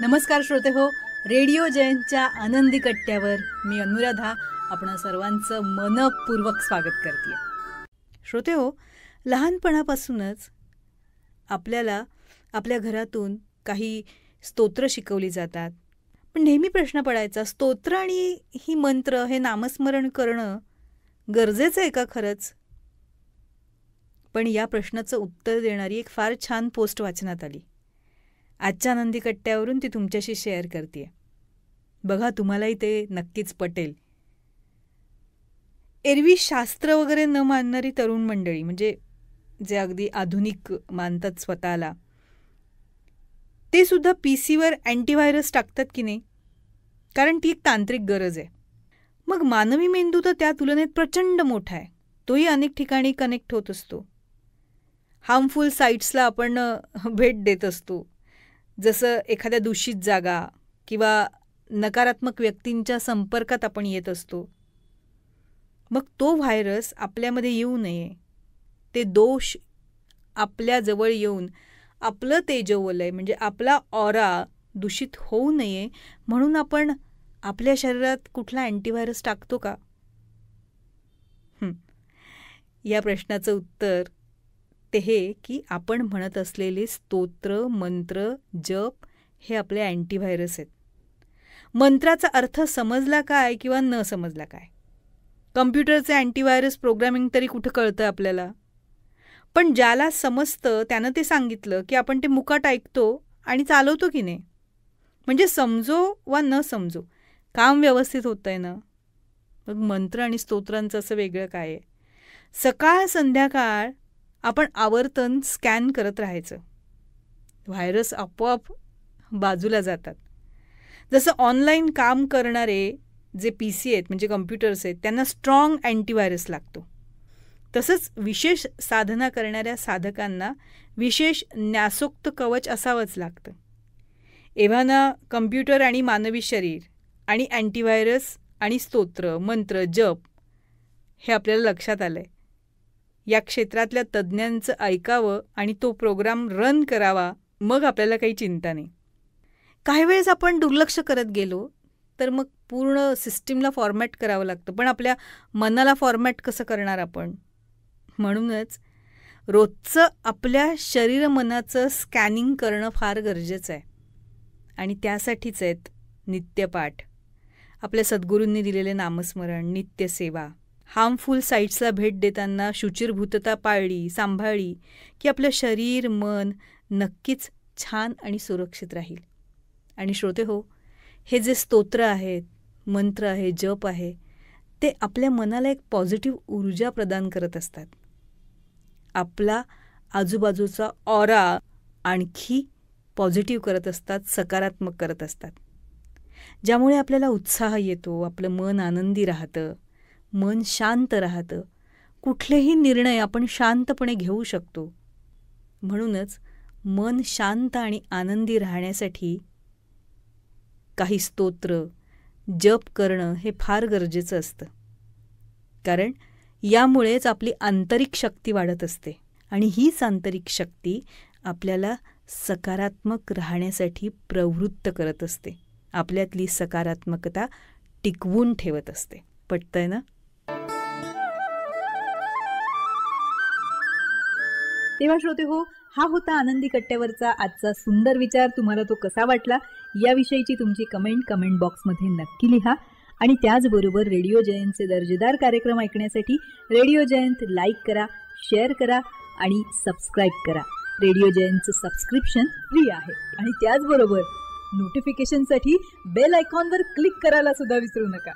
नमस्कार श्रोते हो, रेडिओ जयंतच्या आनंदी कट्ट्यावर मी अनुराधा आपण सर्वांचं मनपूर्वक स्वागत करते. श्रोते हो, लहानपणापासूनच आपल्याला आपल्या घरातून काही स्तोत्र शिकवली जातात. पण नेहमी प्रश्न पडायचा, स्तोत्र आणि ही मंत्र हे नामस्मरण करणं गरजेचं आहे का खरंच? पण या प्रश्नाचं उत्तर देणारी एक फार छान पोस्ट वाचनात आली. आजच्या आनंदी कट्ट्यावरून ती तुमच्याशी शेअर करते. बघा, तुम्हालाही ते नक्कीच पटेल. एरवी शास्त्र वगैरे न मानणारी तरुण मंडळी, म्हणजे जे अगदी आधुनिक मानतात स्वतःला, ते सुद्धा पीसीवर अँटीव्हायरस टाकतात की नाही, कारण ती एक तांत्रिक गरज आहे. मग मानवी मेंदू तर त्या तुलनेत प्रचंड मोठा आहे. तोही अनेक ठिकाणी कनेक्ट होत असतो. हार्मफुल साईट्सला आपण भेट देत असतो, जसं एखाद्या दूषित जागा किंवा नकारात्मक व्यक्तींच्या संपर्कात आपण येत असतो. मग तो व्हायरस आपल्यामध्ये येऊ नये, ते दोष आपल्याजवळ येऊन आपलं तेजोवलय म्हणजे आपला ऑरा दूषित होऊ नये म्हणून आपण आपल्या शरीरात कुठला अँटीव्हायरस टाकतो का? या प्रश्नाचं उत्तर ते हे की आपण म्हणत असलेले स्तोत्र, मंत्र, जप हे आपले अँटीव्हायरस आहेत. मंत्राचा अर्थ समजला काय किंवा न समजला काय, कम्प्युटरचे अँटीव्हायरस प्रोग्रामिंग तरी कुठं कळतं आपल्याला. पण ज्याला समजतं त्यानं ते सांगितलं की आपण ते मुकाट ऐकतो आणि चालवतो की नाही. म्हणजे समजो वा न समजो, काम व्यवस्थित होतंय ना. मग मंत्र आणि स्तोत्रांचं असं वेगळं काय आहे? सकाळ संध्याकाळ आपण आवर्तन स्कॅन करत राहायचं, व्हायरस आपोआप बाजूला जातात. जसं ऑनलाईन काम करणारे जे PC आहेत म्हणजे कम्प्युटर्स आहेत, त्यांना स्ट्रॉंग अँटीव्हायरस लागतो. तसंच विशेष साधना करणाऱ्या साधकांना विशेष न्यासोक्त कवच असावंच लागतं. एव्हाना कम्प्युटर आणि मानवी शरीर आणि अँटीव्हायरस आणि स्तोत्र, मंत्र, जप हे आपल्याला लक्षात आलं आहे. या क्षेत्रातल्या तज्ज्ञांचं ऐकावं आणि तो प्रोग्राम रन करावा, मग आपल्याला काही चिंता नाही. काही वेळेस आपण दुर्लक्ष करत गेलो तर मग पूर्ण सिस्टीमला फॉर्मॅट करावं लागतं. पण आपल्या मनाला फॉर्मॅट कसं करणार आपण? म्हणूनच रोजचं आपल्या शरीर मनाचं स्कॅनिंग करणं फार गरजेचं आहे. आणि त्यासाठीच आहेत नित्यपाठ, आपल्या सद्गुरूंनी दिलेले नामस्मरण, नित्यसेवा. हार्मफुल साईट्सला भेट देताना शुचिर्भूतता पाळली, सांभाळली की आपलं शरीर, मन नक्कीच छान आणि सुरक्षित राहील. आणि श्रोते हो, हे जे स्तोत्र आहेत, मंत्र आहे, जप आहे, ते आपल्या मनाला एक पॉझिटिव्ह ऊर्जा प्रदान करत असतात. आपला आजूबाजूचा ऑरा आणखी पॉझिटिव्ह करत असतात, सकारात्मक करत असतात, ज्यामुळे आपल्याला उत्साह येतो, आपलं मन आनंदी राहतं, मन शांत राहतं, कुठलेही निर्णय आपण शांतपणे घेऊ शकतो. म्हणूनच मन शांत आणि आनंदी राहण्यासाठी काही स्तोत्र, जप करणं हे फार गरजेचं असतं. कारण यामुळेच आपली आंतरिक शक्ती वाढत असते आणि हीच आंतरिक शक्ती आपल्याला सकारात्मक राहण्यासाठी प्रवृत्त करत असते, आपल्यातली सकारात्मकता टिकवून ठेवत असते. पटतंय ना? तेव्हा श्रोते हो, हा होता आनंदी कट्ट्यावरचा आजचा सुंदर विचार. तुम्हाला तो कसा वाटला याविषयीची तुमची कमेंट बॉक्समध्ये नक्की लिहा. आणि त्याचबरोबर रेडिओ जयंतचे दर्जेदार कार्यक्रम ऐकण्यासाठी रेडिओ जयंत लाईक करा, शेअर करा आणि सबस्क्राईब करा. रेडिओ जयंतचं सबस्क्रिप्शन फ्री आहे. आणि त्याचबरोबर नोटिफिकेशनसाठी बेल आयकॉनवर क्लिक करायला सुद्धा विसरू नका.